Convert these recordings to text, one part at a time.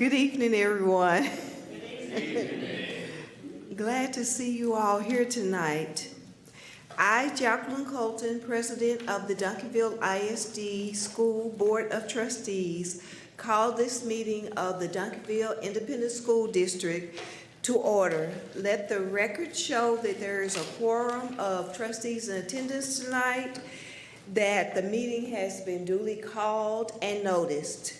Good evening, everyone. Glad to see you all here tonight. I, Jacqueline Colton, President of the Duncanville ISD School Board of Trustees, call this meeting of the Duncanville Independent School District to order. Let the record show that there is a quorum of trustees in attendance tonight, that the meeting has been duly called and noticed.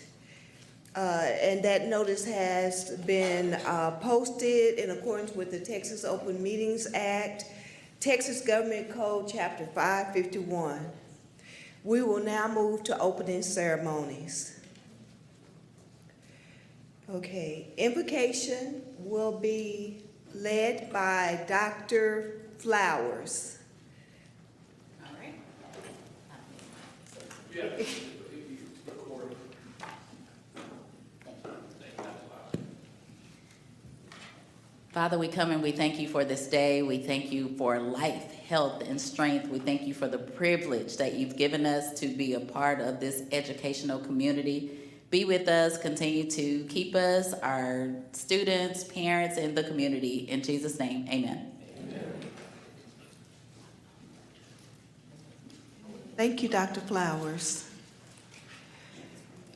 And that notice has been posted in accordance with the Texas Open Meetings Act, Texas Government Code, Chapter 551. We will now move to opening ceremonies. Okay, invocation will be led by Dr. Flowers. All right. Yeah. Father, we come and we thank you for this day. We thank you for life, health, and strength. We thank you for the privilege that you've given us to be a part of this educational community. Be with us, continue to keep us, our students, parents, and the community. In Jesus' name, amen. Thank you, Dr. Flowers.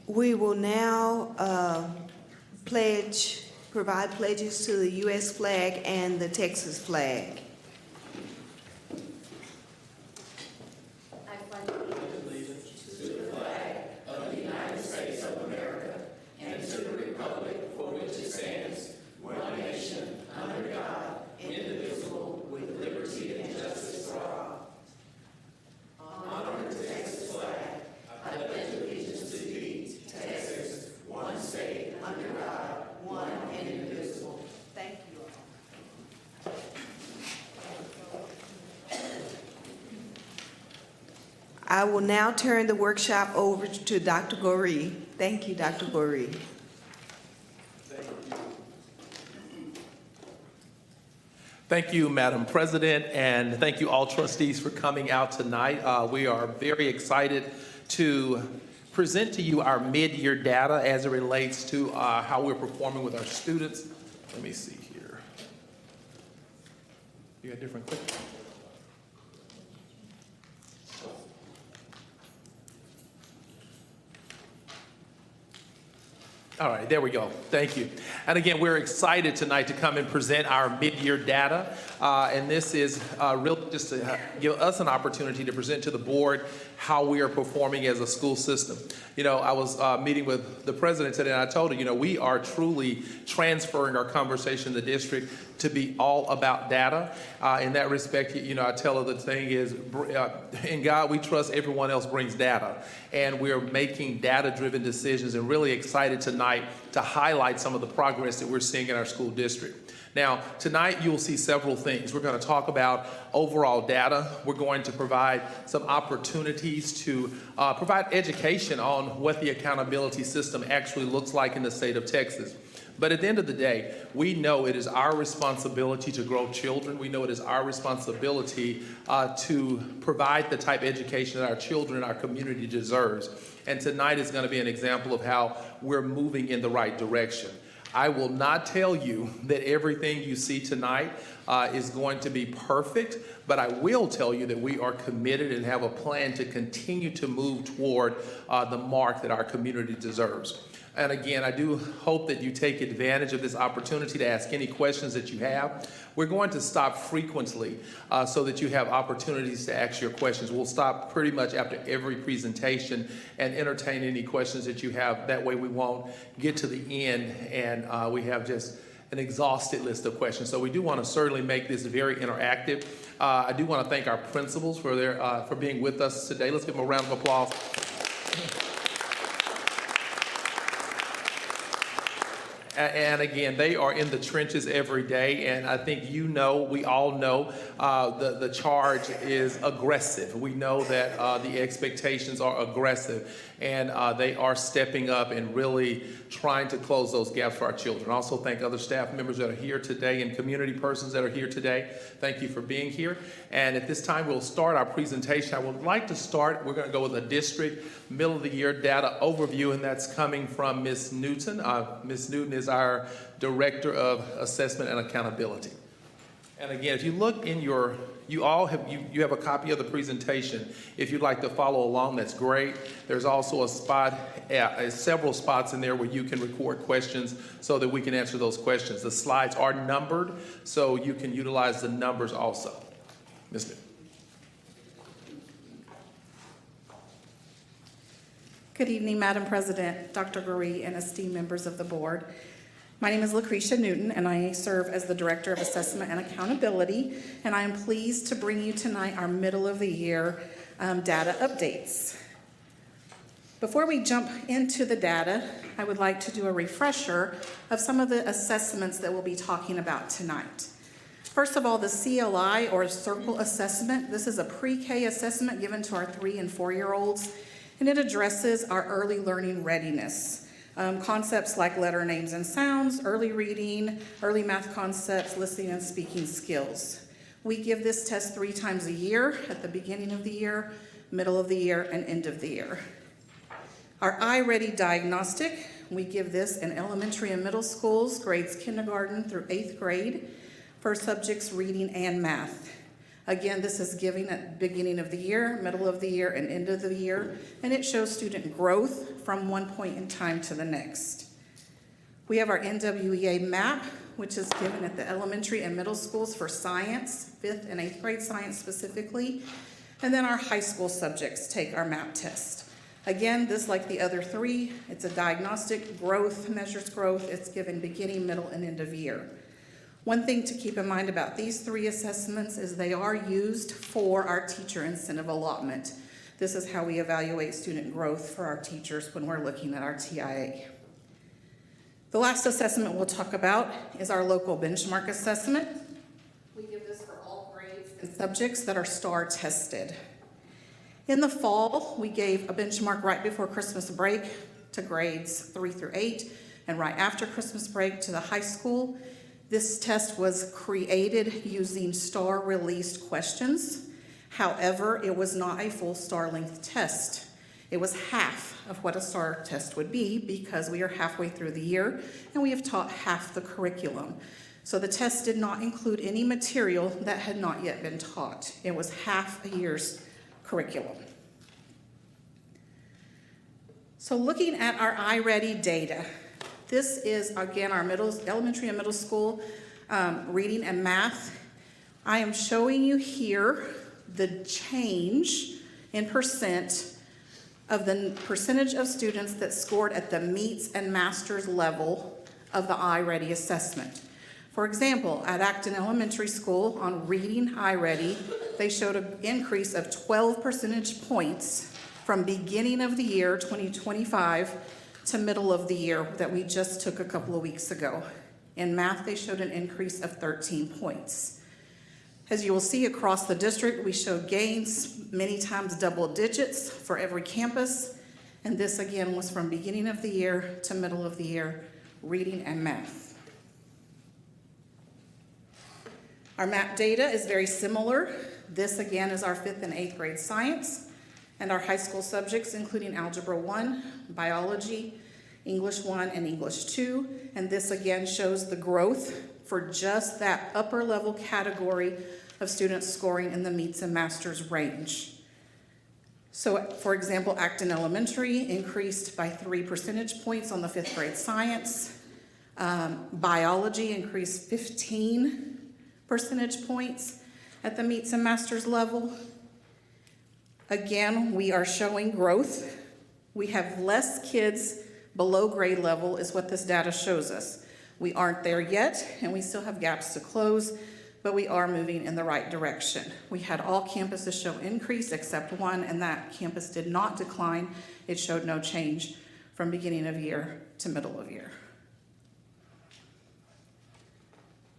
We will now provide pledges to the U.S. flag and the Texas flag. I pledge allegiance to the flag of the United States of America and to the republic for which it stands, one nation, under God, indivisible, with liberty and justice for all. Honor the Texas flag. I pledge allegiance to thee, Texas, one state, under God, one and indivisible. Thank you all. I will now turn the workshop over to Dr. Goree. Thank you, Dr. Goree. Thank you, Madam President, and thank you all trustees for coming out tonight. We are very excited to present to you our mid-year data as it relates to how we're performing with our students. Let me see here. You got different clips? All right, there we go. Thank you. And again, we're excited tonight to come and present our mid-year data. And this is really just to give us an opportunity to present to the board how we are performing as a school system. You know, I was meeting with the president today, and I told her, you know, we are truly transferring our conversation in the district to be all about data. In that respect, you know, I tell her the thing is, in God we trust, everyone else brings data. And we're making data-driven decisions, and really excited tonight to highlight some of the progress that we're seeing in our school district. Now, tonight you'll see several things. We're going to talk about overall data. We're going to provide some opportunities to provide education on what the accountability system actually looks like in the state of Texas. But at the end of the day, we know it is our responsibility to grow children. We know it is our responsibility to provide the type of education that our children and our community deserves. And tonight is going to be an example of how we're moving in the right direction. I will not tell you that everything you see tonight is going to be perfect, but I will tell you that we are committed and have a plan to continue to move toward the mark that our community deserves. And again, I do hope that you take advantage of this opportunity to ask any questions that you have. We're going to stop frequently so that you have opportunities to ask your questions. We'll stop pretty much after every presentation and entertain any questions that you have. That way we won't get to the end and we have just an exhausted list of questions. So we do want to certainly make this very interactive. I do want to thank our principals for being with us today. Let's give them a round of applause. And again, they are in the trenches every day, and I think you know, we all know, the charge is aggressive. We know that the expectations are aggressive. and they are stepping up and really trying to close those gaps for our children. Also thank other staff members that are here today and community persons that are here today. Thank you for being here. And at this time, we'll start our presentation. I would like to start, we're going to go with a district middle of the year data overview, and that's coming from Ms. Newton. Ms. Newton is our Director of Assessment and Accountability. And again, if you look in your, you have a copy of the presentation. If you'd like to follow along, that's great. There's also a spot, several spots in there where you can record questions so that we can answer those questions. The slides are numbered, so you can utilize the numbers also. Ms. Newton. Good evening, Madam President, Dr. Gurry, and esteemed members of the board. My name is Lucretia Newton, and I serve as the Director of Assessment and Accountability, and I am pleased to bring you tonight our middle of the year data updates. Before we jump into the data, I would like to do a refresher of some of the assessments that we'll be talking about tonight. First of all, the CLI, or Circle Assessment. This is a pre-K assessment given to our 3- and 4-year-olds, and it addresses our early learning readiness. Concepts like letter names and sounds, early reading, early math concepts, listening and speaking skills. We give this test 3 times a year, at the beginning of the year, middle of the year, and end of the year. Our iReady diagnostic, we give this in elementary and middle schools, grades kindergarten through 8th grade, for subjects reading and math. Again, this is given at the beginning of the year, middle of the year, and end of the year, and it shows student growth from one point in time to the next. We have our NWEA map, which is given at the elementary and middle schools for science, 5th and 8th grade science specifically, and then our high school subjects take our map test. Again, this, like the other 3, it's a diagnostic growth, measures growth. It's given beginning, middle, and end of year. One thing to keep in mind about these 3 assessments is they are used for our teacher incentive allotment. This is how we evaluate student growth for our teachers when we're looking at our TIA. The last assessment we'll talk about is our local benchmark assessment. We give this for all grades and subjects that are STAR tested. In the fall, we gave a benchmark right before Christmas break to grades 3 through 8, and right after Christmas break to the high school. This test was created using STAR released questions. However, it was not a full STAR length test. It was half of what a STAR test would be because we are halfway through the year and we have taught half the curriculum. So the test did not include any material that had not yet been taught. It was half a year's curriculum. So looking at our iReady data, this is, again, our elementary and middle school reading and math. I am showing you here the change in percent of the percentage of students that scored at the meets and masters level of the iReady assessment. For example, at Acton Elementary School on reading iReady, they showed an increase of 12 percentage points from beginning of the year 2025 to middle of the year that we just took a couple of weeks ago. In math, they showed an increase of 13 points. As you will see across the district, we showed gains many times double digits for every campus, and this again was from beginning of the year to middle of the year, reading and math. Our map data is very similar. This again is our 5th and 8th grade science, and our high school subjects, including Algebra 1, Biology, English 1, and English 2. And this again shows the growth for just that upper level category of students scoring in the meets and masters range. So, for example, Acton Elementary increased by 3 percentage points on the 5th grade science. Biology increased 15 percentage points at the meets and masters level. Again, we are showing growth. We have less kids below grade level is what this data shows us. We aren't there yet, and we still have gaps to close, but we are moving in the right direction. We had all campuses show increase except one, and that campus did not decline. It showed no change from beginning of year to middle of year.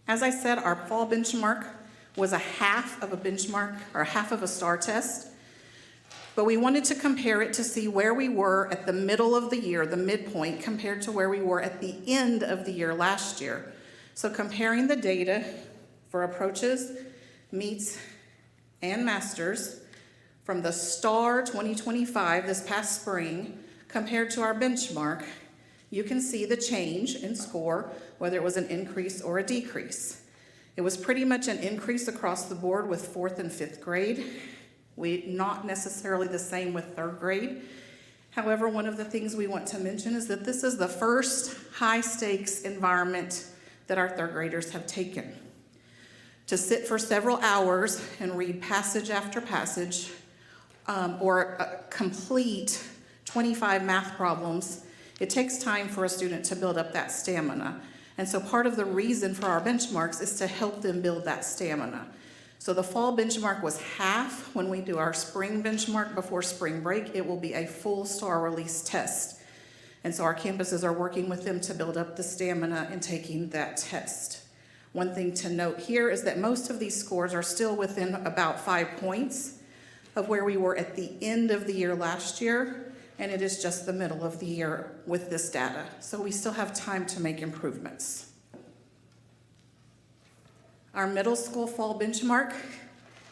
As I said, our fall benchmark was a half of a benchmark, or half of a STAR test. But we wanted to compare it to see where we were at the middle of the year, the midpoint, compared to where we were at the end of the year last year. So comparing the data for approaches, meets, and masters from the STAR 2025 this past spring compared to our benchmark, you can see the change in score, whether it was an increase or a decrease. It was pretty much an increase across the board with 4th and 5th grade. Not necessarily the same with 3rd grade. However, one of the things we want to mention is that this is the first high-stakes environment that our 3rd graders have taken. To sit for several hours and read passage after passage, or complete 25 math problems, it takes time for a student to build up that stamina. And so part of the reason for our benchmarks is to help them build that stamina. So the fall benchmark was half. When we do our spring benchmark before spring break, it will be a full STAR release test. And so our campuses are working with them to build up the stamina in taking that test. One thing to note here is that most of these scores are still within about 5 points of where we were at the end of the year last year, and it is just the middle of the year with this data. So we still have time to make improvements. Our middle school fall benchmark,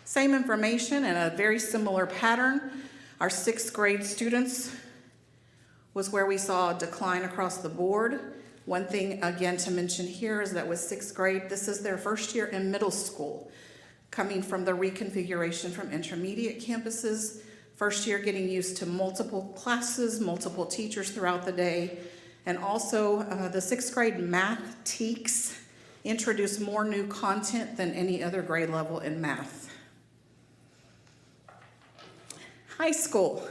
same information and a very similar pattern. Our 6th grade students was where we saw a decline across the board. One thing again to mention here is that with 6th grade, this is their first year in middle school, coming from the reconfiguration from intermediate campuses, first year getting used to multiple classes, multiple teachers throughout the day, and also the 6th grade math TEKS introduce more new content than any other grade level in math. High school.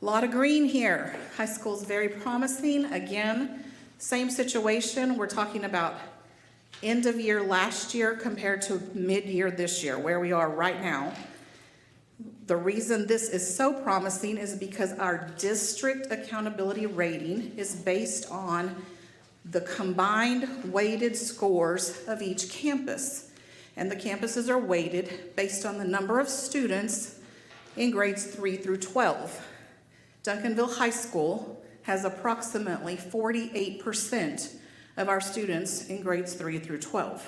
A lot of green here. High school is very promising. Again, same situation. We're talking about end of year last year compared to mid-year this year, where we are right now. The reason this is so promising is because our district accountability rating is based on the combined weighted scores of each campus. And the campuses are weighted based on the number of students in grades 3 through 12. Duncanville High School has approximately 48% of our students in grades 3 through 12.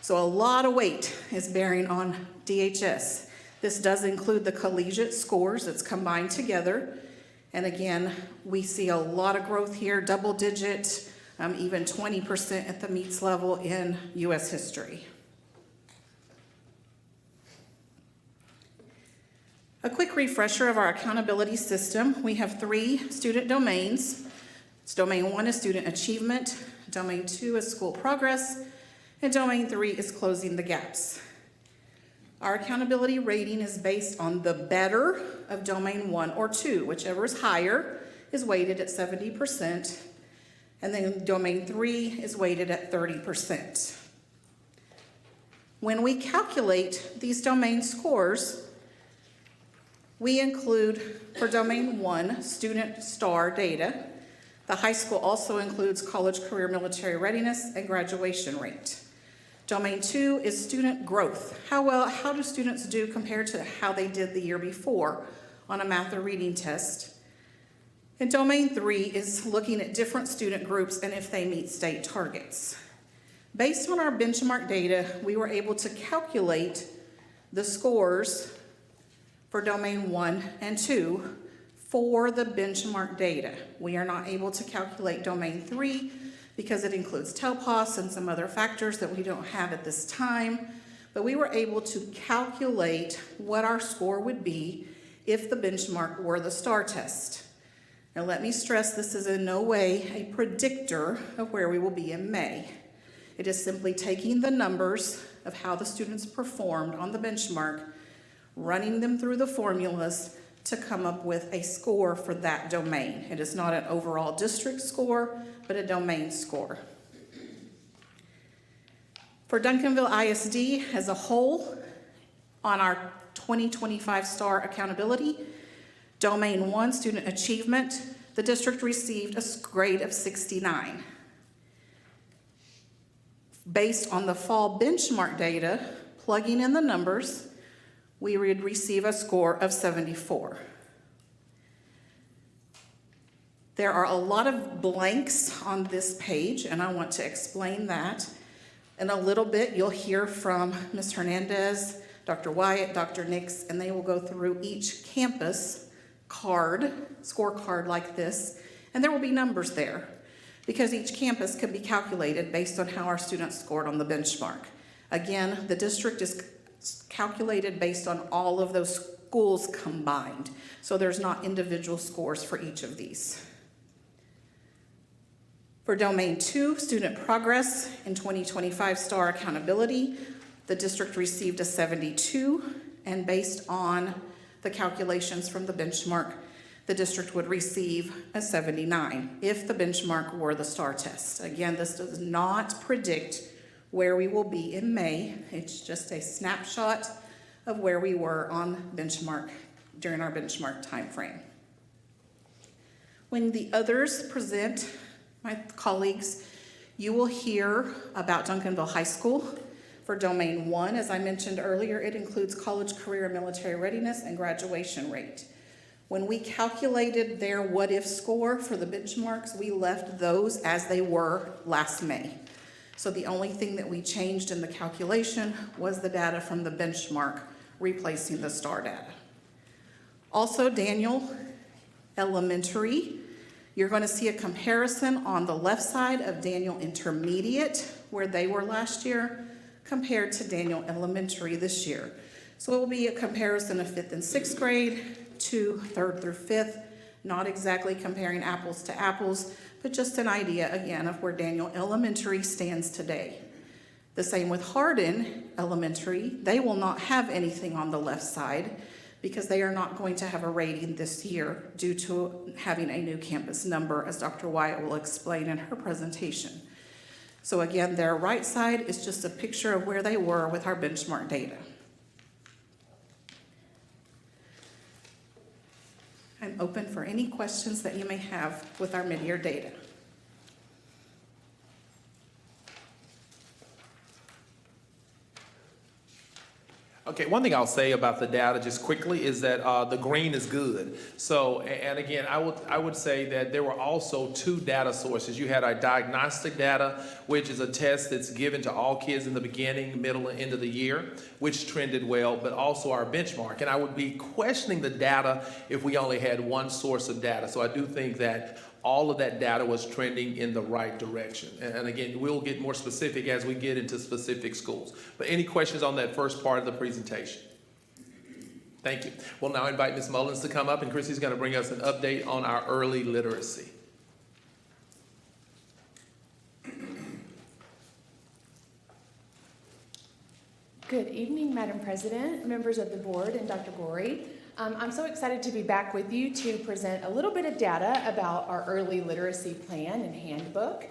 So a lot of weight is bearing on DHS. This does include the collegiate scores that's combined together. And again, we see a lot of growth here, double digit, even 20% at the meets level in U.S. history. A quick refresher of our accountability system. We have 3 student domains. Domain 1 is student achievement, Domain 2 is school progress, and Domain 3 is closing the gaps. Our accountability rating is based on the better of Domain 1 or 2, whichever is higher is weighted at 70%, and then Domain 3 is weighted at 30%. When we calculate these domain scores, we include, for Domain 1, student STAR data. The high school also includes college, career, military readiness, and graduation rate. Domain 2 is student growth. How do students do compared to how they did the year before on a math or reading test? And Domain 3 is looking at different student groups and if they meet state targets. Based on our benchmark data, we were able to calculate the scores for Domain 1 and 2 for the benchmark data. We are not able to calculate Domain 3 because it includes TELPOS and some other factors that we don't have at this time, but we were able to calculate what our score would be if the benchmark were the STAR test. Now let me stress, this is in no way a predictor of where we will be in May. It is simply taking the numbers of how the students performed on the benchmark, running them through the formulas to come up with a score for that domain. It is not an overall district score, but a domain score. For Duncanville ISD as a whole, on our 2025 STAR accountability, Domain 1, student achievement, the district received a grade of 69. Based on the fall benchmark data, plugging in the numbers, we would receive a score of 74. There are a lot of blanks on this page, and I want to explain that. In a little bit, you'll hear from Ms. Hernandez, Dr. Wyatt, Dr. Nix, and they will go through each campus scorecard like this, and there will be numbers there because each campus can be calculated based on how our students scored on the benchmark. Again, the district is calculated based on all of those schools combined, so there's not individual scores for each of these. For Domain 2, Student Progress in 2025 STAR Accountability, the district received a 72, and based on the calculations from the benchmark, the district would receive a 79 if the benchmark were the STAR test. Again, this does not predict where we will be in May. It's just a snapshot of where we were on benchmark during our benchmark timeframe. When the others present, my colleagues, you will hear about Duncanville High School. For Domain 1, as I mentioned earlier, it includes college, career, and military readiness and graduation rate. When we calculated their what-if score for the benchmarks, we left those as they were last May. So the only thing that we changed in the calculation was the data from the benchmark, replacing the STAR data. Also, Daniel Elementary, you're going to see a comparison on the left side of Daniel Intermediate, where they were last year, compared to Daniel Elementary this year. So it will be a comparison of 5th and 6th grade to 3rd through 5th, not exactly comparing apples to apples, but just an idea, again, of where Daniel Elementary stands today. The same with Hardin Elementary. They will not have anything on the left side because they are not going to have a rating this year due to having a new campus number, as Dr. Wyatt will explain in her presentation. So again, their right side is just a picture of where they were with our benchmark data. I'm open for any questions that you may have with our mid-year data. Okay, one thing I'll say about the data just quickly is that the green is good. So, and again, I would say that there were also two data sources. You had our diagnostic data, which is a test that's given to all kids in the beginning, middle, and end of the year, which trended well, but also our benchmark. And I would be questioning the data if we only had one source of data. So I do think that all of that data was trending in the right direction. And again, we'll get more specific as we get into specific schools. But any questions on that first part of the presentation? Thank you. We'll now invite Ms. Mullins to come up, and Chrissy's going to bring us an update on our early literacy. Good evening, Madam President, members of the board, and Dr. Gorey. I'm so excited to be back with you to present a little bit of data about our early literacy plan and handbook,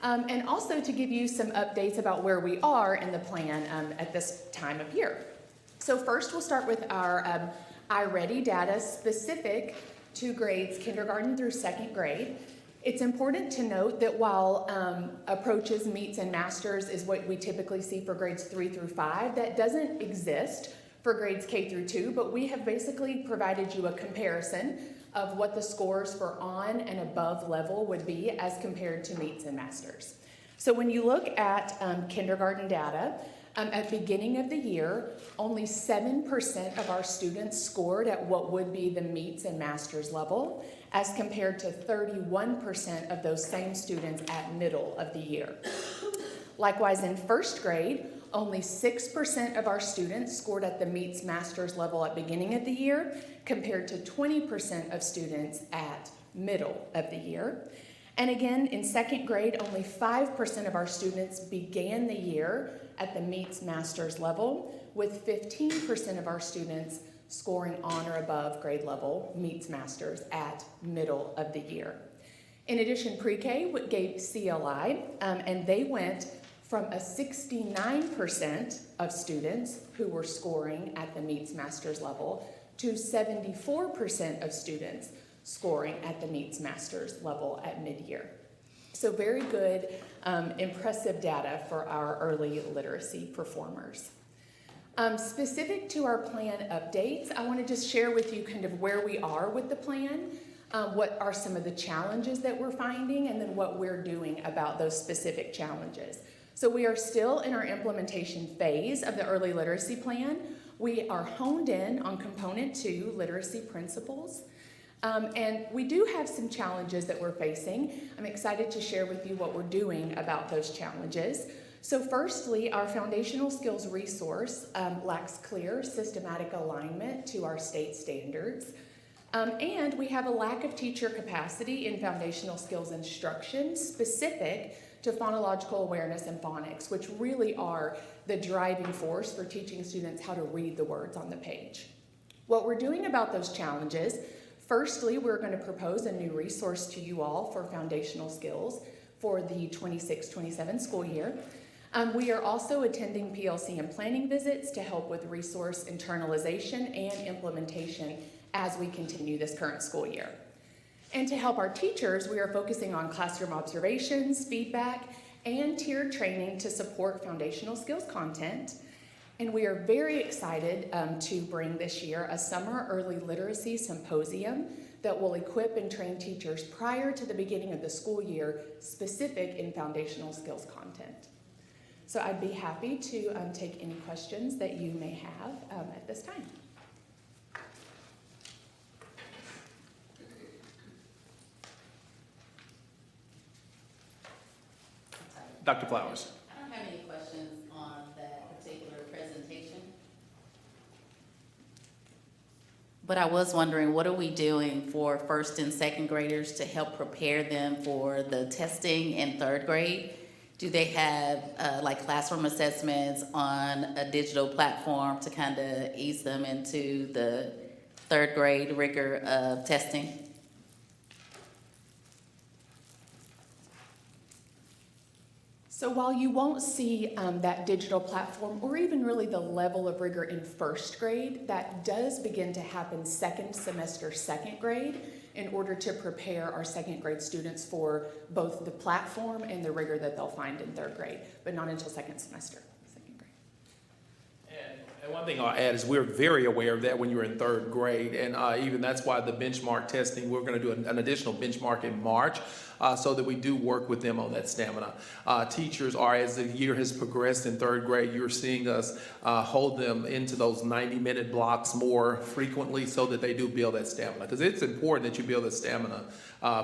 and also to give you some updates about where we are in the plan at this time of year. So first, we'll start with our iReady data specific to grades kindergarten through 2nd grade. It's important to note that while approaches, meets, and masters is what we typically see for grades 3 through 5, that doesn't exist for grades K through 2, but we have basically provided you a comparison of what the scores for on and above level would be as compared to meets and masters. So when you look at kindergarten data, at the beginning of the year, only 7% of our students scored at what would be the meets and masters level, as compared to 31% of those same students at middle of the year. Likewise, in 1st grade, only 6% of our students scored at the meets masters level at beginning of the year, compared to 20% of students at middle of the year. And again, in 2nd grade, only 5% of our students began the year at the meets masters level, with 15% of our students scoring on or above grade level meets masters at middle of the year. In addition, pre-K gave CLI, and they went from a 69% of students who were scoring at the meets masters level to 74% of students scoring at the meets masters level at mid-year. So very good, impressive data for our early literacy performers. Specific to our plan updates, I want to just share with you kind of where we are with the plan, what are some of the challenges that we're finding, and then what we're doing about those specific challenges. So we are still in our implementation phase of the early literacy plan. We are honed in on component 2, literacy principles. And we do have some challenges that we're facing. I'm excited to share with you what we're doing about those challenges. So firstly, our foundational skills resource lacks clear systematic alignment to our state standards. And we have a lack of teacher capacity in foundational skills instruction specific to phonological awareness and phonics, which really are the driving force for teaching students how to read the words on the page. What we're doing about those challenges, firstly, we're going to propose a new resource to you all for foundational skills for the 26-27 school year. We are also attending PLC and planning visits to help with resource internalization and implementation as we continue this current school year. And to help our teachers, we are focusing on classroom observations, feedback, and tiered training to support foundational skills content. And we are very excited to bring this year a summer early literacy symposium that will equip and train teachers prior to the beginning of the school year, specific in foundational skills content. So I'd be happy to take any questions that you may have at this time. Dr. Flowers. I don't have any questions on that particular presentation. But I was wondering, what are we doing for first and second graders to help prepare them for the testing in third grade? Do they have like classroom assessments on a digital platform to kind of ease them into the third grade rigor of testing? So while you won't see that digital platform or even really the level of rigor in first grade, that does begin to happen second semester, second grade, in order to prepare our second grade students for both the platform and the rigor that they'll find in third grade, but not until second semester, second grade. And one thing I'll add is we're very aware of that when you're in third grade, and even that's why the benchmark testing, we're going to do an additional benchmark in March so that we do work with them on that stamina. Teachers are, as the year has progressed in third grade, you're seeing us hold them into those 90-minute blocks more frequently so that they do build that stamina, because it's important that you build that stamina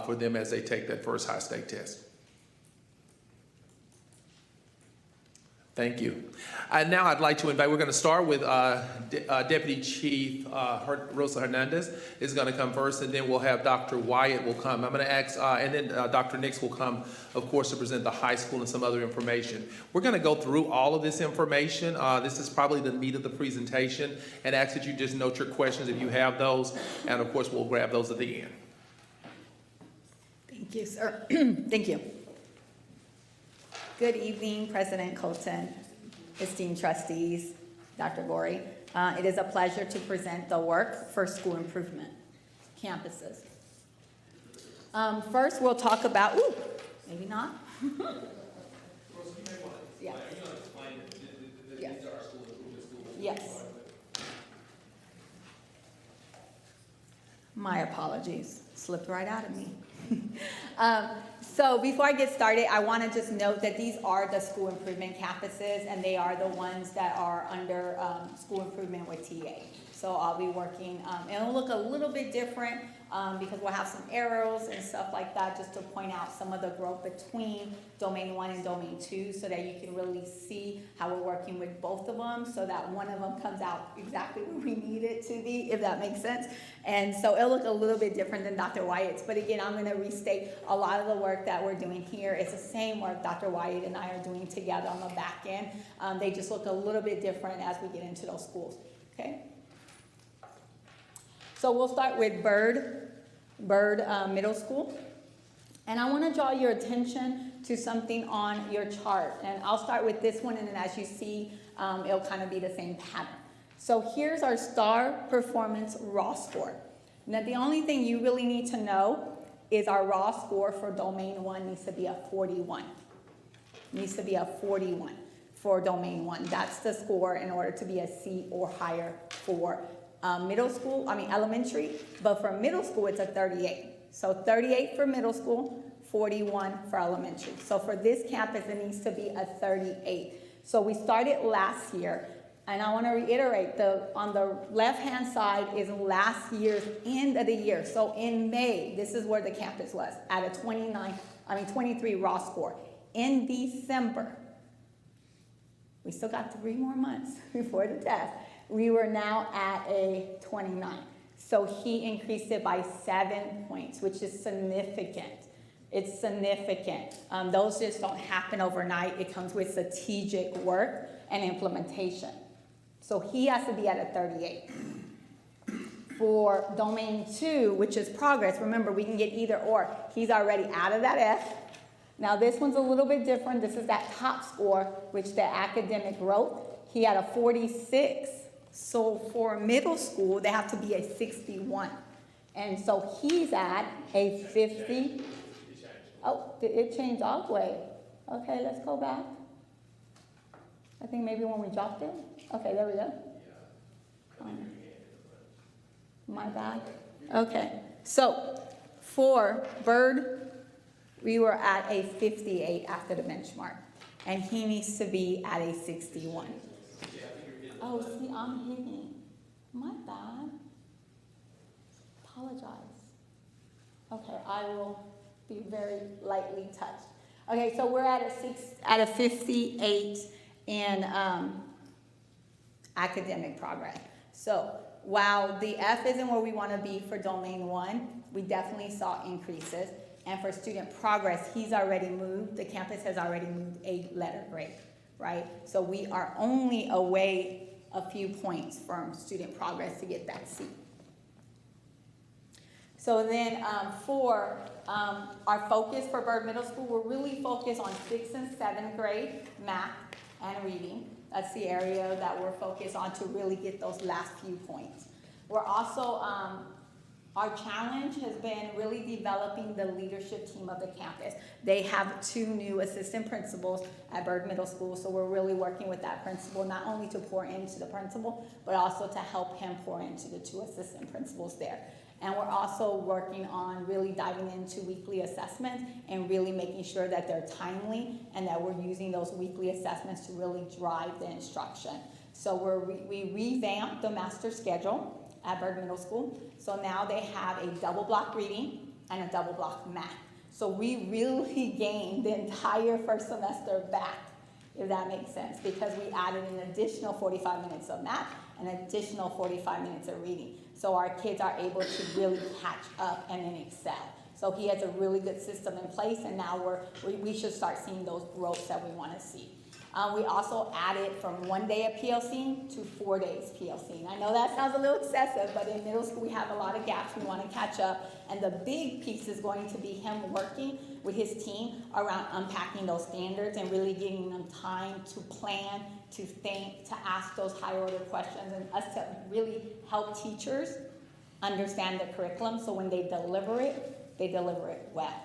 for them as they take that first high-stake test. Thank you. And now I'd like to invite, we're going to start with Deputy Chief Rosa Hernandez is going to come first, and then we'll have Dr. Wyatt will come. I'm going to ask, and then Dr. Nix will come, of course, to present the high school and some other information. We're going to go through all of this information. This is probably the meat of the presentation, and ask that you just note your questions if you have those, and of course, we'll grab those at the end. Thank you, sir. Thank you. Good evening, President Colton, esteemed trustees, Dr. Gorey. It is a pleasure to present the work for school improvement campuses. First, we'll talk about, maybe not. Yeah. Yes. My apologies, slipped right out of me. So before I get started, I want to just note that these are the school improvement campuses, and they are the ones that are under school improvement with TA. So I'll be working, and it'll look a little bit different because we'll have some arrows and stuff like that just to point out some of the growth between Domain 1 and Domain 2 so that you can really see how we're working with both of them so that one of them comes out exactly where we need it to be, if that makes sense. And so it'll look a little bit different than Dr. Wyatt's, but again, I'm going to restate a lot of the work that we're doing here. It's the same work Dr. Wyatt and I are doing together on the back end. They just look a little bit different as we get into those schools, okay? So we'll start with Byrd Middle School. And I want to draw your attention to something on your chart. And I'll start with this one, and then as you see, it'll kind of be the same pattern. So here's our star performance raw score. Now, the only thing you really need to know is our raw score for Domain 1 needs to be a 41. Needs to be a 41. for domain 1. That's the score in order to be a C or higher for elementary, but for middle school, it's a 38. So 38 for middle school, 41 for elementary. So for this campus, it needs to be a 38. So we started last year, and I want to reiterate, on the left-hand side is last year's end of the year. So in May, this is where the campus was, at a 23 raw score. In December, we still got 3 more months before the test, we were now at a 29. So he increased it by 7 points, which is significant. It's significant. Those just don't happen overnight. It comes with strategic work and implementation. So he has to be at a 38. For domain 2, which is progress, remember we can get either or. He's already out of that F. Now this one's a little bit different. This is that top score, which the academic growth. He had a 46. So for middle school, they have to be a 61. And so he's at a 50. Oh, it changed all the way. Okay, let's go back. I think maybe when we dropped it. Okay, there we go. My bad. Okay, so for Bird, we were at a 58 after the benchmark, and he needs to be at a 61. Oh, see, I'm hitting. My bad. Apologize. Okay, I will be very lightly touched. Okay, so we're at a 58 in academic progress. So while the F isn't where we want to be for domain 1, we definitely saw increases. And for student progress, he's already moved. The campus has already moved a letter grade, right? So we are only away a few points from student progress to get that C. So then for our focus for Bird Middle School, we're really focused on 6th and 7th grade math and reading. That's the area that we're focused on to really get those last few points. We're also, our challenge has been really developing the leadership team of the campus. They have 2 new assistant principals at Bird Middle School, so we're really working with that principal, not only to pour into the principal, but also to help him pour into the 2 assistant principals there. And we're also working on really diving into weekly assessments and really making sure that they're timely and that we're using those weekly assessments to really drive the instruction. So we revamped the master schedule at Bird Middle School. So now they have a double block reading and a double block math. So we really gained the entire first semester back, if that makes sense, because we added an additional 45 minutes of math and an additional 45 minutes of reading. So our kids are able to really catch up and then excel. So he has a really good system in place, and now we should start seeing those growths that we want to see. We also added from 1 day of PLC to 4 days PLC. And I know that sounds a little excessive, but in middle school we have a lot of gaps we want to catch up. And the big piece is going to be him working with his team around unpacking those standards and really giving them time to plan, to think, to ask those higher order questions, and us to really help teachers understand the curriculum so when they deliver it well.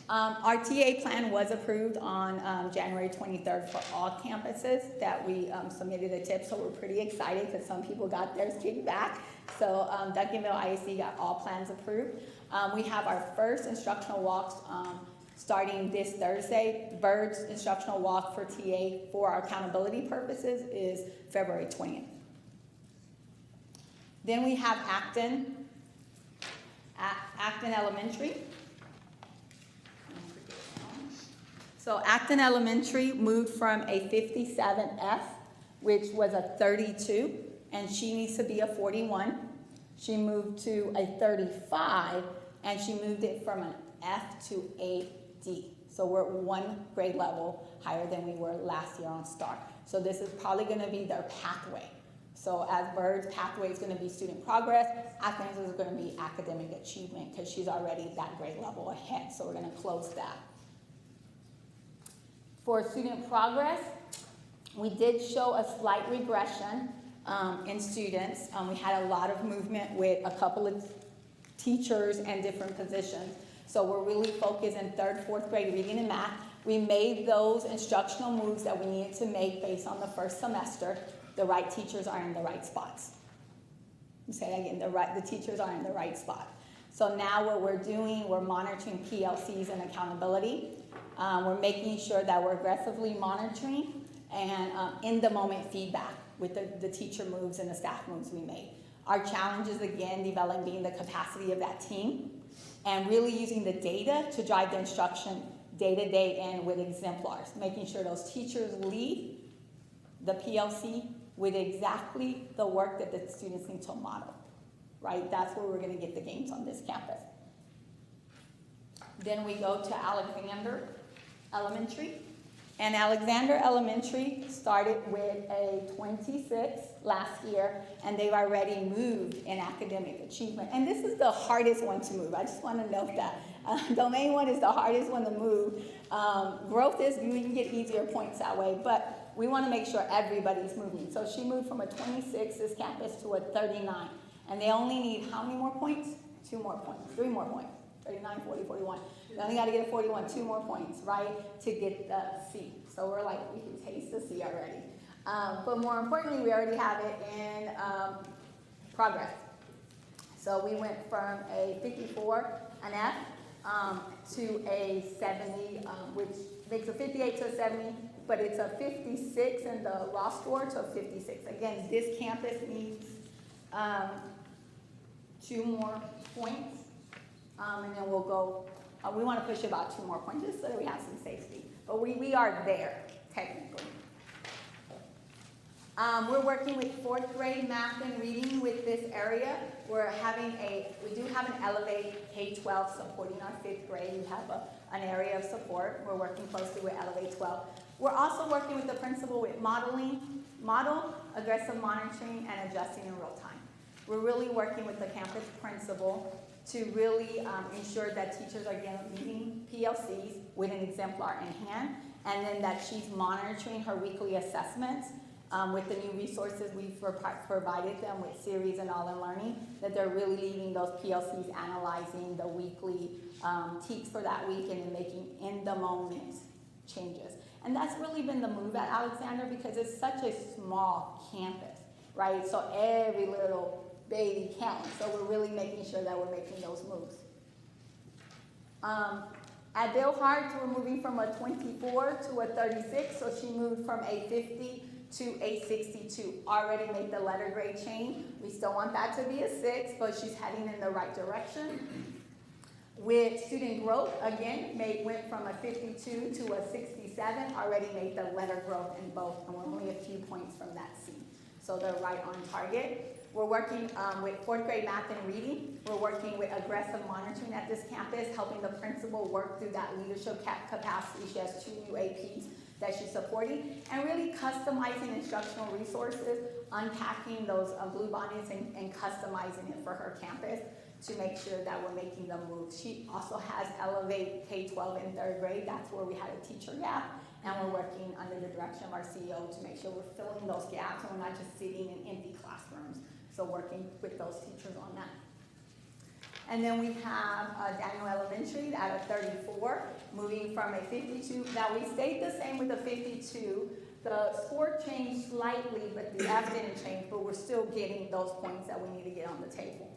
Our TA plan was approved on January 23rd for all campuses that we submitted a tip, so we're pretty excited because some people got theirs kicked back. So Duncanville ISD got all plans approved. We have our first instructional walks starting this Thursday. Bird's instructional walk for TA for our accountability purposes is February 20th. Then we have Acton Elementary. So Acton Elementary moved from a 57F, which was a 32, and she needs to be a 41. She moved to a 35, and she moved it from an F to a D. So we're 1 grade level higher than we were last year on STAR. So this is probably going to be their pathway. So as Bird's pathway is going to be student progress, Acton's is going to be academic achievement because she's already that grade level ahead. So we're going to close that. For student progress, we did show a slight regression in students. We had a lot of movement with a couple of teachers and different positions. So we're really focused in 3rd, 4th grade reading and math. We made those instructional moves that we needed to make based on the first semester. The right teachers are in the right spots. I'll say that again, the teachers are in the right spot. So now what we're doing, we're monitoring PLCs and accountability. We're making sure that we're aggressively monitoring and in the moment feedback with the teacher moves and the staff moves we made. Our challenge is again developing the capacity of that team and really using the data to drive the instruction day to day in with exemplars, making sure those teachers lead the PLC with exactly the work that the students need to model, right? That's where we're gonna get the gains on this campus. Then we go to Alexander Elementary. And Alexander Elementary started with a 26 last year, and they've already moved in academic achievement. And this is the hardest one to move. I just want to note that. Domain 1 is the hardest one to move. Growth is, you can get easier points that way, but we want to make sure everybody's moving. So she moved from a 26, this campus, to a 39. And they only need how many more points? 2 more points, 3 more points. 39, 40, 41. We only got to get a 41, 2 more points, right, to get the C. So we're like, we can taste the C already. But more importantly, we already have it in progress. So we went from a 54, an F, to a 70, which makes a 58 to a 70, but it's a 56 in the raw score to a 56. Again, this campus needs 2 more points. And then we'll go, we want to push about 2 more points just so that we have some safety. But we are there, technically. We're working with 4th grade math and reading with this area. We do have an Elevate K-12 supporting our 5th grade. We have an area of support. We're working closely with Elevate 12. We're also working with the principal with model, aggressive monitoring, and adjusting in real time. We're really working with the campus principal to really ensure that teachers are getting PLCs with an exemplar in hand, and then that she's monitoring her weekly assessments with the new resources we've provided them with Series and All in Learning, that they're really leaving those PLCs analyzing the weekly teaks for that week and then making in-the-moment changes. And that's really been the move at Alexander because it's such a small campus, right? So every little baby counts. So we're really making sure that we're making those moves. At Bill Hart, we're moving from a 24 to a 36. So she moved from a 50 to a 62. Already made the letter grade change. We still want that to be a 6, but she's heading in the right direction. With student growth, again, went from a 52 to a 67. Already made the letter growth in both, and we're only a few points from that C. So they're right on target. We're working with 4th grade math and reading. We're working with aggressive monitoring at this campus, helping the principal work through that leadership capacity. She has 2 new APs that she's supporting, and really customizing instructional resources, unpacking those blue bonnets and customizing it for her campus to make sure that we're making the moves. She also has Elevate K-12 in 3rd grade. That's where we had a teacher gap. And we're working under the direction of our CEO to make sure we're filling those gaps and we're not just sitting in empty classrooms. So working with those teachers on that. And then we have Daniel Elementary at a 34, moving from a 52. Now we stayed the same with the 52. The score changed slightly, but the F didn't change, but we're still getting those points that we need to get on the table.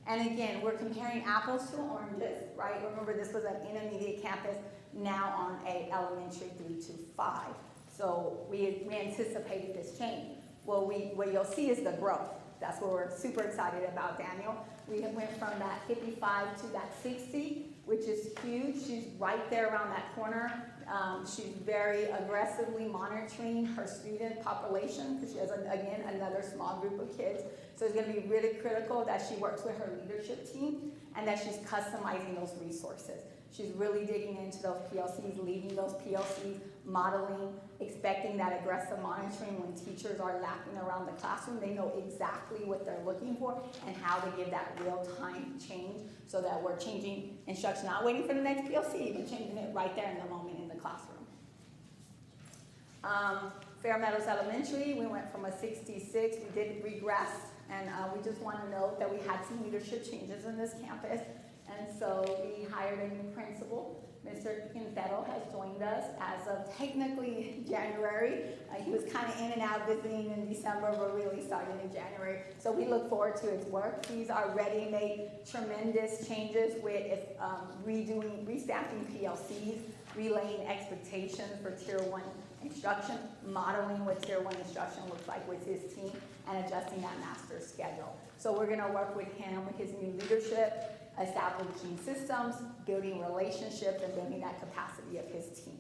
And again, we're comparing apples to oranges, right? Remember, this was an intermediate campus, now on a elementary 3 to 5. So we anticipated this change. Well, what you'll see is the growth. That's what we're super excited about, Daniel. We went from that 55 to that 60, which is huge. She's right there around that corner. She's very aggressively monitoring her student population because she has, again, another small group of kids. So it's going to be really critical that she works with her leadership team and that she's customizing those resources. She's really digging into those PLCs, leading those PLCs, modeling, expecting that aggressive monitoring when teachers are lapping around the classroom. They know exactly what they're looking for and how to give that real-time change so that we're changing instruction, not waiting for the next PLC, but changing it right there in the moment in the classroom. Fair Meadows Elementary, we went from a 66, we did regress, and we just want to note that we had some leadership changes in this campus, And so we hired a new principal. Mr. Duncanville has joined us as of technically January. He was kind of in and out visiting in December, but really started in January. So we look forward to his work. He's already made tremendous changes with restamping PLCs, relaying expectations for Tier 1 instruction, modeling what Tier 1 instruction looks like with his team, and adjusting that master's schedule. So we're gonna work with him with his new leadership, establishing systems, building relationships, and building that capacity of his team.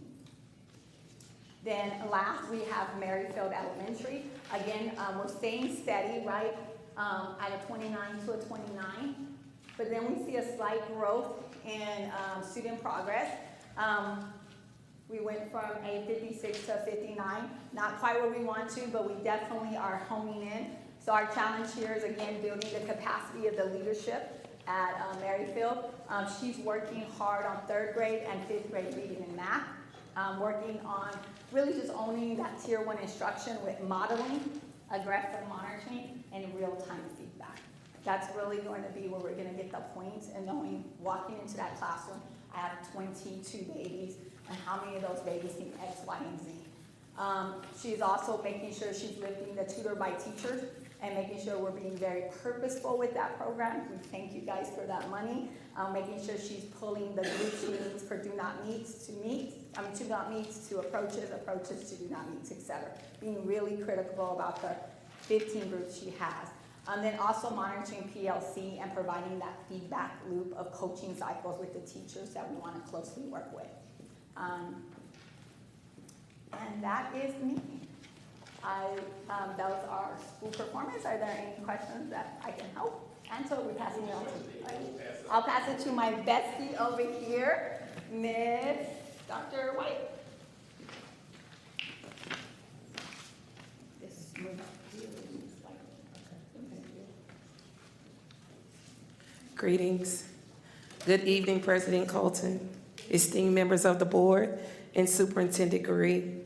Then last, we have Maryfield Elementary. Again, we're staying steady, right, at a 29 to a 29. But then we see a slight growth in student progress. We went from a 56 to a 59. Not quite where we want to, but we definitely are homing in. So our challenge here is, again, building the capacity of the leadership at Maryfield. She's working hard on 3rd grade and 5th grade reading and math, working on really just owning that Tier 1 instruction with modeling, aggressive monitoring, and real-time feedback. That's really going to be where we're going to get the points and knowing, walking into that classroom, I have 22 babies, and how many of those babies need X, Y, and Z. She's also making sure she's lifting the tutor by teachers and making sure we're being very purposeful with that program. We thank you guys for that money. Making sure she's pulling the group she needs for do not meets to approaches, approaches to do not meets, etc. Being really critical about the 15 groups she has. And then also monitoring PLC and providing that feedback loop of coaching cycles with the teachers that we want to closely work with. And that is me. Those are school performance. Are there any questions that I can help answer? We're passing it on to I'll pass it to my bestie over here, Miss Dr. White. This moves really slightly. Greetings. Good evening, President Colton, esteemed members of the board, and Superintendent Gurry.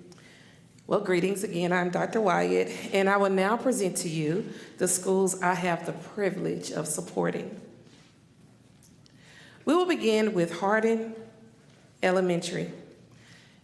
Well, greetings again. I'm Dr. Wyatt, and I will now present to you the schools I have the privilege of supporting. We will begin with Hardin Elementary.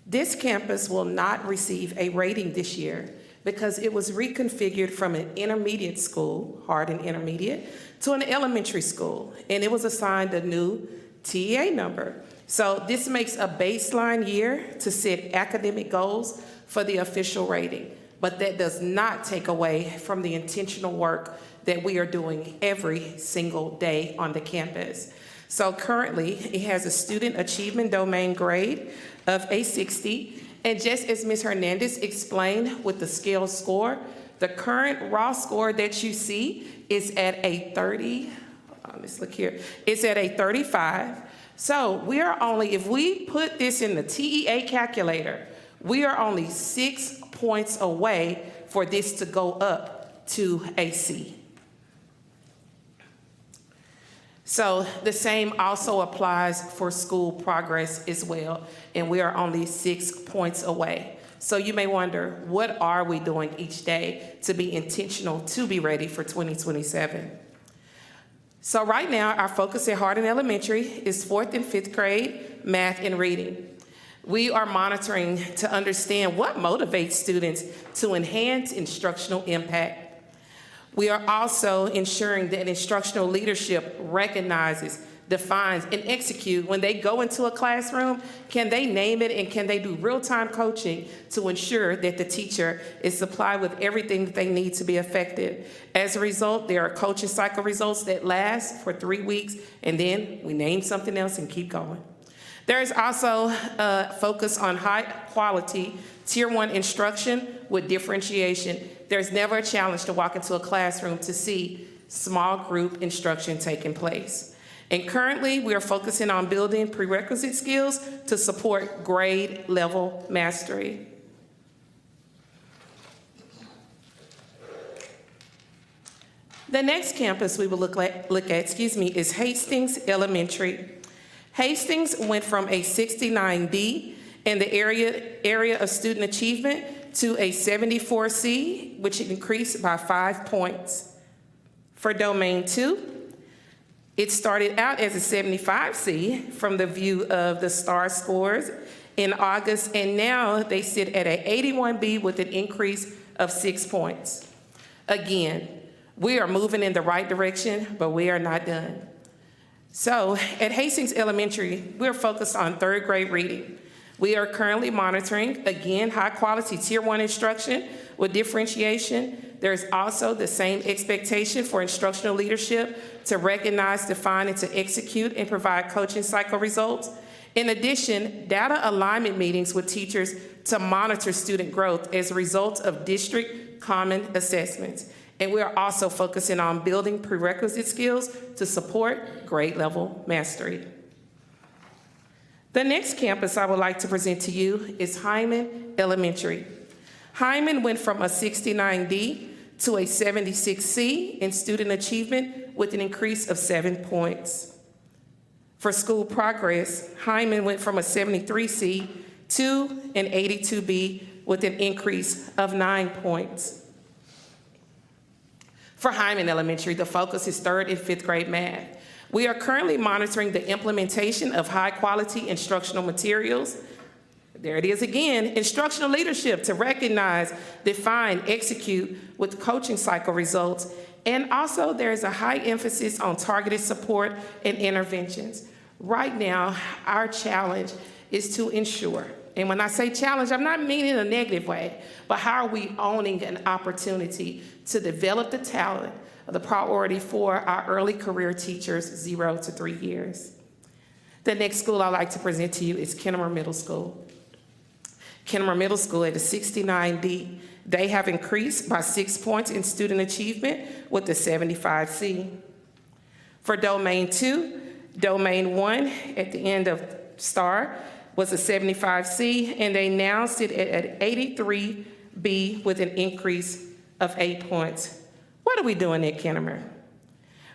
This campus will not receive a rating this year because it was reconfigured from an intermediate school, Hardin Intermediate, to an elementary school, and it was assigned a new TEA number. So this makes a baseline year to set academic goals for the official rating, but that does not take away from the intentional work that we are doing every single day on the campus. So currently, it has a student achievement domain grade of a 60, and just as Ms. Hernandez explained with the scale score, the current raw score that you see is at a 30, let's look here, it's at a 35. So we are only, if we put this in the TEA calculator, we are only 6 points away for this to go up to a C. So the same also applies for school progress as well, and we are only 6 points away. So you may wonder, what are we doing each day to be intentional to be ready for 2027? So right now, our focus at Hardin Elementary is 4th and 5th grade math and reading. We are monitoring to understand what motivates students to enhance instructional impact. We are also ensuring that instructional leadership recognizes, defines, and execute when they go into a classroom. Can they name it, and can they do real-time coaching to ensure that the teacher is supplied with everything that they need to be effective? As a result, there are coaching cycle results that last for 3 weeks, and then we name something else and keep going. There is also a focus on high-quality Tier 1 instruction with differentiation. There's never a challenge to walk into a classroom to see small group instruction taking place. And currently, we are focusing on building prerequisite skills to support grade level mastery. The next campus we will look at, is Hastings Elementary. Hastings went from a 69D in the area of student achievement to a 74C, which increased by 5 points. For Domain 2, It started out as a 75C from the view of the STAR scores in August, and now they sit at an 81B with an increase of 6 points. Again, we are moving in the right direction, but we are not done. So at Hastings Elementary, we're focused on third grade reading. We are currently monitoring, again, high-quality Tier 1 instruction with differentiation. There's also the same expectation for instructional leadership to recognize, define, and to execute and provide coaching cycle results. In addition, data alignment meetings with teachers to monitor student growth as a result of district common assessments. And we are also focusing on building prerequisite skills to support grade level mastery. The next campus I would like to present to you is Hyman Elementary. Hyman went from a 69D to a 76C in student achievement with an increase of 7 points. For school progress, Hyman went from a 73C to an 82B with an increase of 9 points. For Hyman Elementary, the focus is 3rd and 5th grade math. We are currently monitoring the implementation of high-quality instructional materials. There it is again, instructional leadership to recognize, define, execute with coaching cycle results. And also there's a high emphasis on targeted support and interventions. Right now, our challenge is to ensure, and when I say challenge, I'm not meaning in a negative way, but how are we owning an opportunity to develop the talent, the priority for our early career teachers 0 to 3 years. The next school I'd like to present to you is Kennemer Middle School. Kennemer Middle School at a 69D, they have increased by 6 points in student achievement with the 75C. For Domain 2, Domain 1 at the end of STAR was a 75C, and they now sit at an 83B with an increase of 8 points. What are we doing at Kennemer?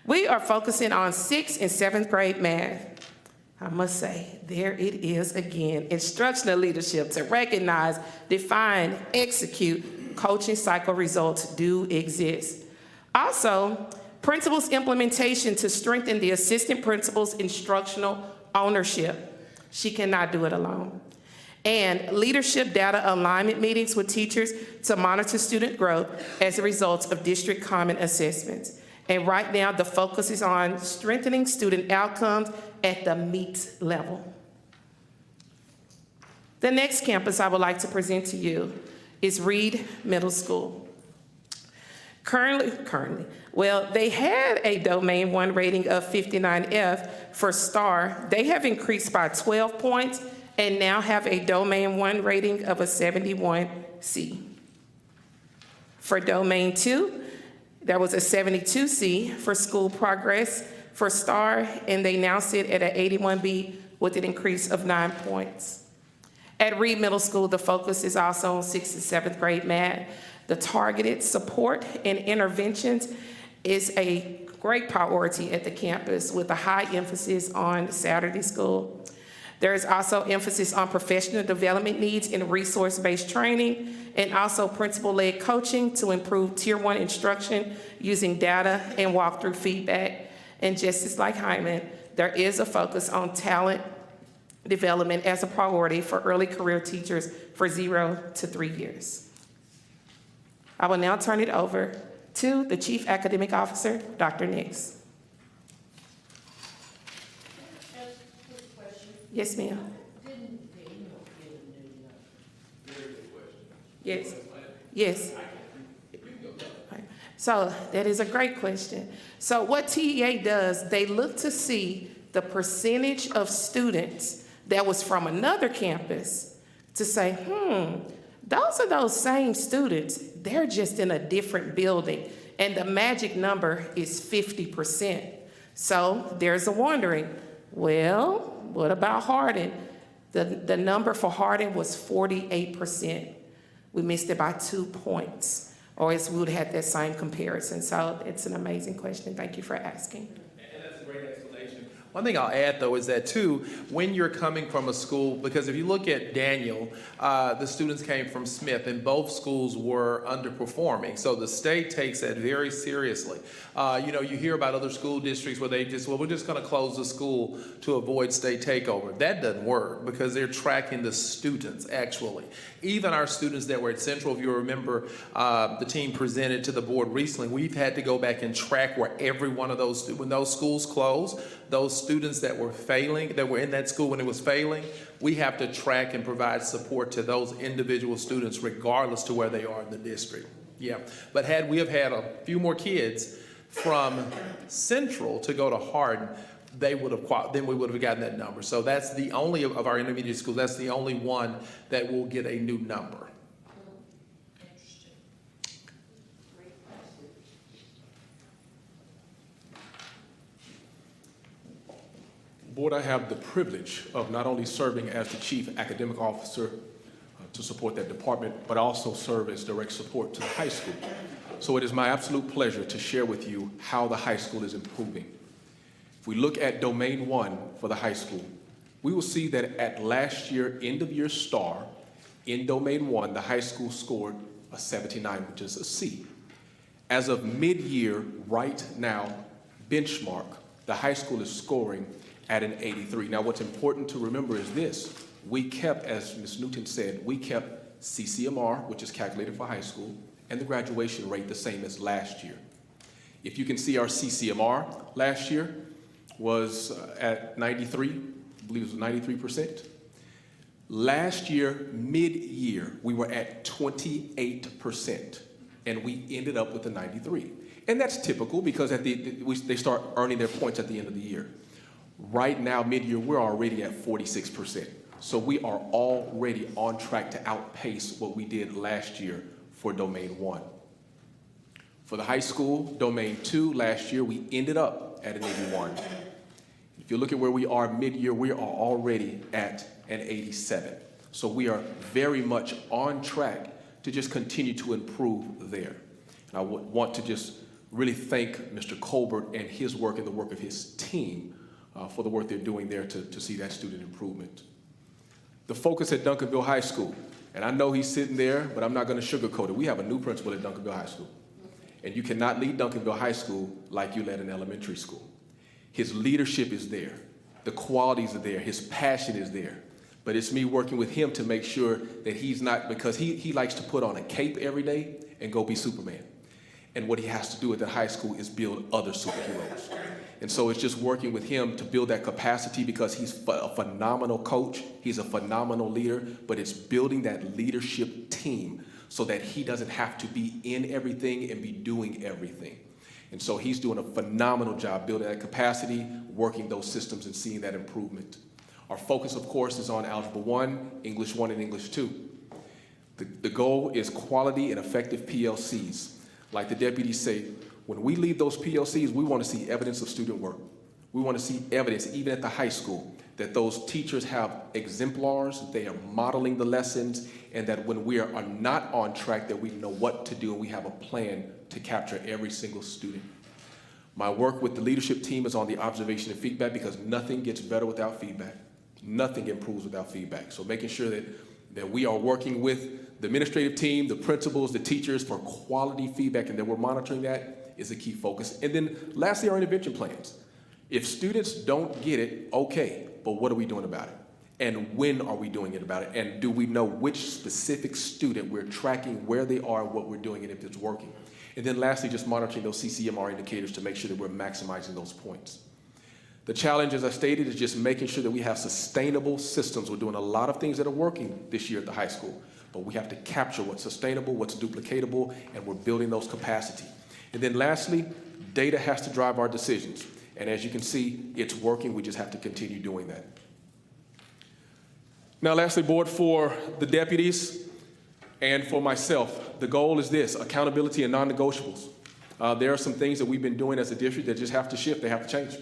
We are focusing on 6th and 7th grade math. I must say, there it is again, instructional leadership to recognize, define, execute, coaching cycle results do exist. Also, principals implementation to strengthen the assistant principal's instructional ownership. She cannot do it alone. And leadership data alignment meetings with teachers to monitor student growth as a result of district common assessments. And right now, the focus is on strengthening student outcomes at the MEET level. The next campus I would like to present to you is Reed Middle School. Currently, well, they had a Domain 1 rating of 59F for STAR. They have increased by 12 points and now have a Domain 1 rating of a 71C. For Domain 2, there was a 72C for school progress for STAR, and they now sit at an 81B with an increase of 9 points. At Reed Middle School, the focus is also on 6th and 7th grade math. The targeted support and interventions is a great priority at the campus with a high emphasis on Saturday school. There is also emphasis on professional development needs and resource-based training, and also principal-led coaching to improve Tier 1 instruction using data and walkthrough feedback. And just as like Hyman, there is a focus on talent development as a priority for early career teachers for 0 to 3 years. I will now turn it over to the Chief Academic Officer, Dr. Nix. Yes, ma'am. Yes. Yes. So that is a great question. So what TEA does, they look to see the percentage of students that was from another campus to say, those are those same students, they're just in a different building, and the magic number is 50%. So there's a wondering, well, what about Hardin? The number for Hardin was 48%. We missed it by 2 points, or else we would have had that same comparison. So it's an amazing question. Thank you for asking. And that's a great explanation. One thing I'll add, though, is that, too, when you're coming from a school, because if you look at Daniel, the students came from Smith, and both schools were underperforming. So the state takes that very seriously. You hear about other school districts where we're just going to close the school to avoid state takeover. That doesn't work because they're tracking the students, actually. Even our students that were at Central, if you remember, the team presented to the board recently, we've had to go back and track where every one of those, when those schools closed, those students that were failing, that were in that school when it was failing, we have to track and provide support to those individual students regardless to where they are in the district. Yeah, but had we have had a few more kids from Central to go to Hardin, then we would have gotten that number. So that's the only of our intermediate schools, that's the only one that will get a new number. Board, I have the privilege of not only serving as the Chief Academic Officer to support that department, but also serve as direct support to the high school. So it is my absolute pleasure to share with you how the high school is improving. If we look at Domain 1 for the high school, we will see that at last year end-of-year star, in Domain 1, the high school scored a 79, which is a C. As of mid-year, right now, benchmark, the high school is scoring at an 83. Now, what's important to remember is this. We kept, as Ms. Newton said, we kept CCMR, which is calculated for high school, and the graduation rate the same as last year. If you can see, our CCMR last year was at 93, I believe it was 93%. Last year, mid-year, we were at 28%, and we ended up with a 93. And that's typical because they start earning their points at the end of the year. Right now, mid-year, we're already at 46%. So we are already on track to outpace what we did last year for Domain 1. For the high school, Domain 2, last year, we ended up at an 81. If you look at where we are mid-year, we are already at an 87. So we are very much on track to just continue to improve there. And I would want to just really thank Mr. Colbert and his work and the work of his team for the work they're doing there to see that student improvement. The focus at Duncanville High School, and I know he's sitting there, but I'm not going to sugarcoat it. We have a new principal at Duncanville High School, and you cannot lead Duncanville High School like you led an elementary school. His leadership is there. The qualities are there. His passion is there. But it's me working with him to make sure that he's not, because he likes to put on a cape every day and go be Superman. And what he has to do at the high school is build other superheroes. And so it's just working with him to build that capacity because he's a phenomenal coach, he's a phenomenal leader, but it's building that leadership team so that he doesn't have to be in everything and be doing everything. And so he's doing a phenomenal job building that capacity, working those systems and seeing that improvement. Our focus, of course, is on Algebra 1, English 1, and English 2. The goal is quality and effective PLCs. Like the deputies say, when we leave those PLCs, we want to see evidence of student work. We want to see evidence, even at the high school, that those teachers have exemplars, they are modeling the lessons, and that when we are not on track, that we know what to do and we have a plan to capture every single student. My work with the leadership team is on the observation and feedback because nothing gets better without feedback. Nothing improves without feedback. So making sure that we are working with the administrative team, the principals, the teachers for quality feedback, and that we're monitoring that is a key focus. And then lastly, our intervention plans. If students don't get it, okay, but what are we doing about it? And when are we doing it about it? And do we know which specific student we're tracking, where they are, what we're doing, and if it's working? And then lastly, just monitoring those CCMR indicators to make sure that we're maximizing those points. The challenge, as I stated, is just making sure that we have sustainable systems. We're doing a lot of things that are working this year at the high school, but we have to capture what's sustainable, what's duplicatable, and we're building those capacity. And then lastly, data has to drive our decisions. And as you can see, it's working. We just have to continue doing that. Now, lastly, board, for the deputies and for myself, the goal is this: accountability and non-negotiables. There are some things that we've been doing as a district that just have to shift, they have to change.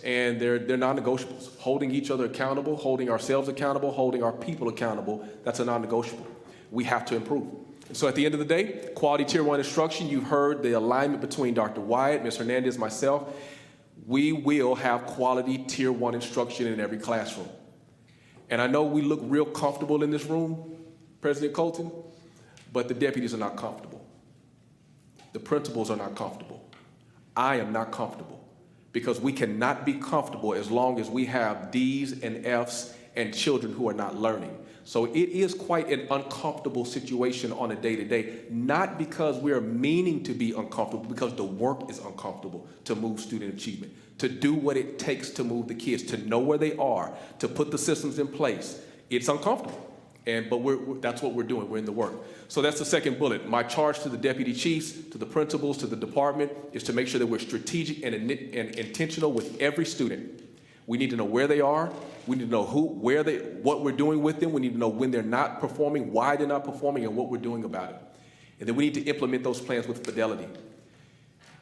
And they're non-negotiables. Holding each other accountable, holding ourselves accountable, holding our people accountable, that's a non-negotiable. We have to improve. And so at the end of the day, quality tier 1 instruction, you've heard the alignment between Dr. Wyatt, Ms. Hernandez, myself. we will have quality Tier 1 instruction in every classroom. And I know we look real comfortable in this room, President Colton, but the deputies are not comfortable. The principals are not comfortable. I am not comfortable, because we cannot be comfortable as long as we have D's and F's and children who are not learning. So it is quite an uncomfortable situation on a day-to-day, not because we're meaning to be uncomfortable, because the work is uncomfortable to move student achievement, to do what it takes to move the kids, to know where they are, to put the systems in place. It's uncomfortable, but that's what we're doing. We're in the work. So that's the second bullet. My charge to the deputy chiefs, to the principals, to the department, is to make sure that we're strategic and intentional with every student. We need to know where they are. We need to know what we're doing with them. We need to know when they're not performing, why they're not performing, and what we're doing about it. And then we need to implement those plans with fidelity.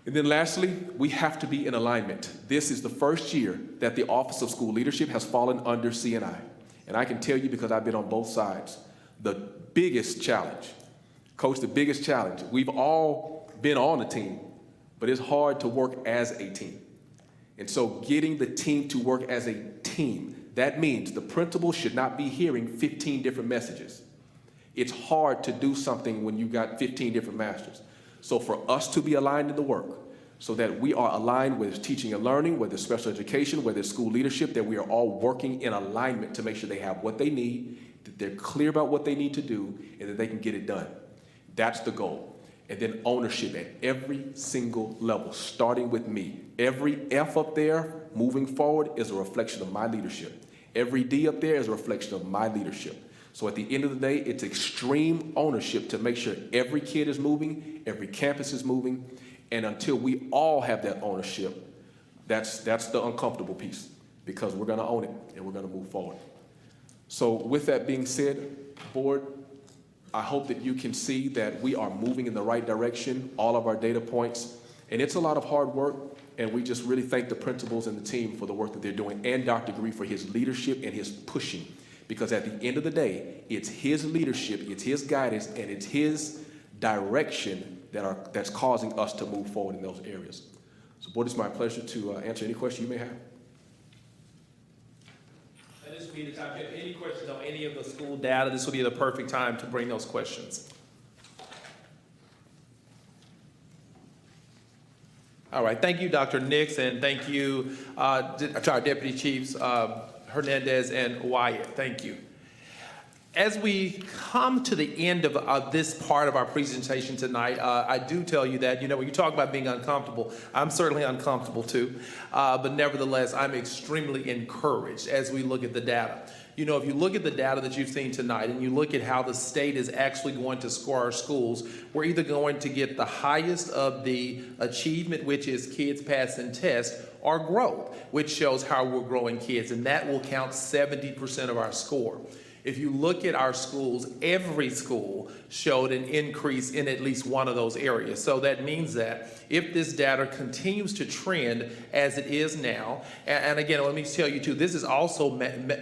And then lastly, we have to be in alignment. This is the first year that the Office of School Leadership has fallen under CNI. And I can tell you, because I've been on both sides, the biggest challenge, Coach, the biggest challenge, we've all been on a team, but it's hard to work as a team. And so getting the team to work as a team, that means the principal should not be hearing 15 different messages. It's hard to do something when you've got 15 different masters. So for us to be aligned in the work, so that we are aligned, whether it's teaching and learning, whether it's special education, whether it's school leadership, that we are all working in alignment to make sure they have what they need, that they're clear about what they need to do, and that they can get it done. That's the goal. And then ownership at every single level, starting with me. Every F up there moving forward is a reflection of my leadership. Every D up there is a reflection of my leadership. So at the end of the day, it's extreme ownership to make sure every kid is moving, every campus is moving, and until we all have that ownership, that's the uncomfortable piece, because we're gonna own it and we're gonna move forward. So with that being said, board, I hope that you can see that we are moving in the right direction, all of our data points, and it's a lot of hard work, and we just really thank the principals and the team for the work that they're doing, and Dr. Gree for his leadership and his pushing, because at the end of the day, it's his leadership, it's his guidance, and it's his direction that's causing us to move forward in those areas. So, board, it's my pleasure to answer any question you may have. And this will be the time. If you have any questions on any of the school data, this will be the perfect time to bring those questions. All right, thank you, Dr. Nix, and thank you to our Deputy Chiefs, Hernandez and Wyatt. Thank you. As we come to the end of this part of our presentation tonight, I do tell you that, when you talk about being uncomfortable, I'm certainly uncomfortable too, but nevertheless, I'm extremely encouraged as we look at the data. If you look at the data that you've seen tonight and you look at how the state is actually going to score our schools, we're either going to get the highest of the achievement, which is kids passing tests, or growth, which shows how we're growing kids, and that will count 70% of our score. If you look at our schools, every school showed an increase in at least one of those areas. So that means that if this data continues to trend as it is now, and again, let me tell you too, this is also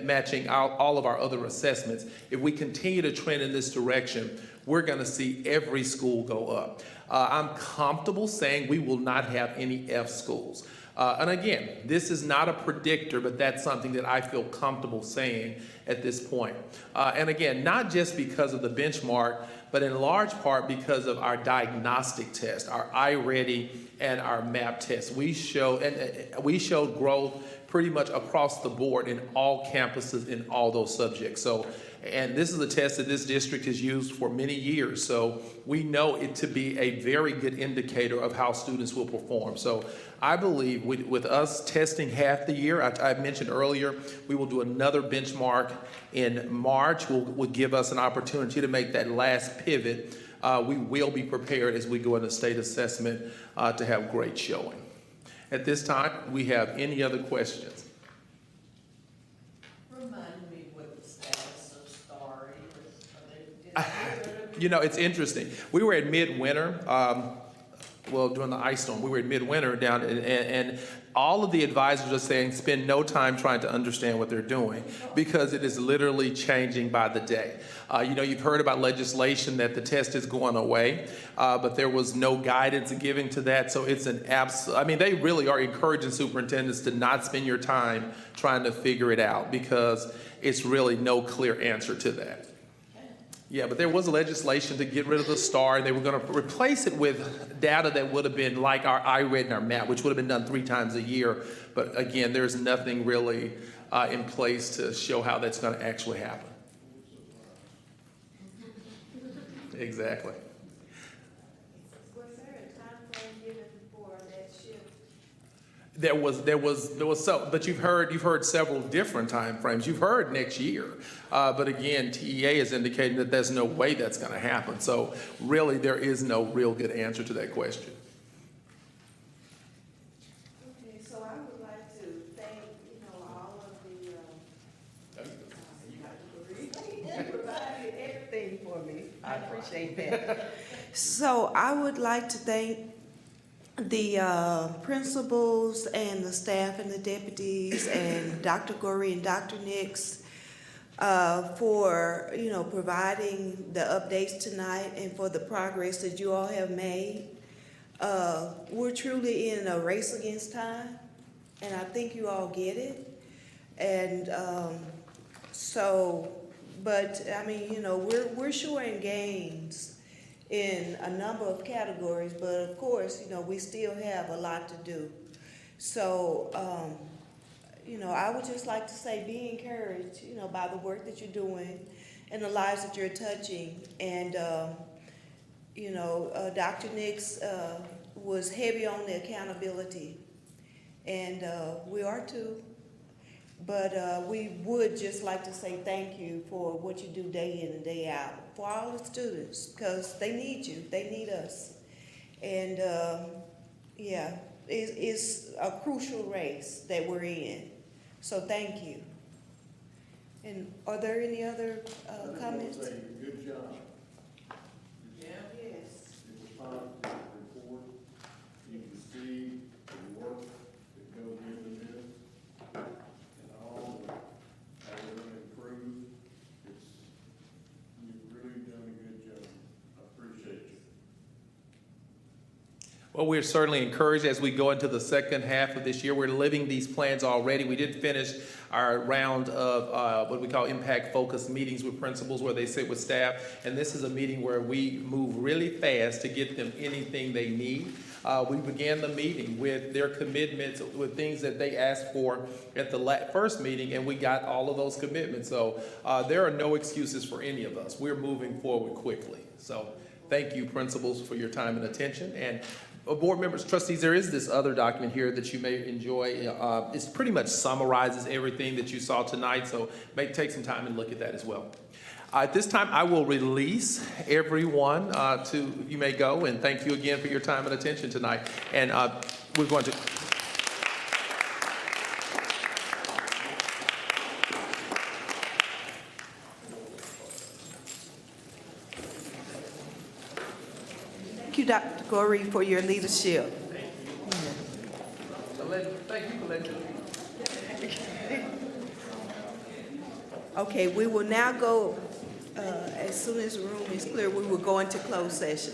matching all of our other assessments. If we continue to trend in this direction, we're going to see every school go up. I'm comfortable saying we will not have any F schools. And again, this is not a predictor, but that's something that I feel comfortable saying at this point. And again, not just because of the benchmark, but in large part because of our diagnostic test, our iReady and our MAP test. We showed growth pretty much across the board in all campuses in all those subjects. And this is a test that this district has used for many years, so we know it to be a very good indicator of how students will perform. So I believe with us testing half the year, I mentioned earlier, we will do another benchmark in March, will give us an opportunity to make that last pivot. We will be prepared as we go into state assessment to have great showing. At this time, we have any other questions? Are they It's interesting. We were at midwinter during the ice storm. We were in midwinter down, and all of the advisors are saying spend no time trying to understand what they're doing because it is literally changing by the day. You've heard about legislation that the test is going away, but there was no guidance giving to that. So it's they really are encouraging superintendents to not spend your time trying to figure it out because it's really no clear answer to that. Yeah, but there was legislation to get rid of the STAR, and they were going to replace it with data that would have been like our iRead and our MAP, which would have been done 3 times a year. But again, there's nothing really in place to show how that's going to actually happen. Exactly. Was there a time frame given for that shift? There was so, but you've heard several different time frames. You've heard next year, but again, TEA is indicating that there's no way that's going to happen. So really, there is no real good answer to that question. Okay, so I would like to thank, all of the, provided everything for me. I appreciate that. So I would like to thank the principals and the staff and the deputies and Dr. Gorey and Dr. Nix for, providing the updates tonight and for the progress that you all have made. We're truly in a race against time, and I think you all get it. And we're showing gains in a number of categories, but of course, we still have a lot to do. So, I would just like to say be encouraged, by the work that you're doing and the lives that you're touching. And, Dr. Nix was heavy on the accountability, and we are too. But we would just like to say thank you for what you do day in and day out for all the students, because they need you, they need us. And it's a crucial race that we're in. So thank you. And are there any other comments? Good job. Yes. It was fun to report. You can see the work that goes into this and all the, how we're going to improve. You've really done a good job. I appreciate you. Well, we're certainly encouraged as we go into the second half of this year. We're living these plans already. We did finish our round of what we call impact focused meetings with principals where they sit with staff. And this is a meeting where we move really fast to get them anything they need. We began the meeting with their commitments, with things that they asked for at the first meeting, and we got all of those commitments. So there are no excuses for any of us. We're moving forward quickly. So thank you, principals, for your time and attention. And board members, trustees, there is this other document here that you may enjoy. It pretty much summarizes everything that you saw tonight, so take some time and look at that as well. At this time, I will release everyone you may go, and thank you again for your time and attention tonight. And we're going to... Thank you, Dr. Gorey, for your leadership. Thank you for letting me. Okay, we will now go, as soon as the room is clear, we will go into closed session.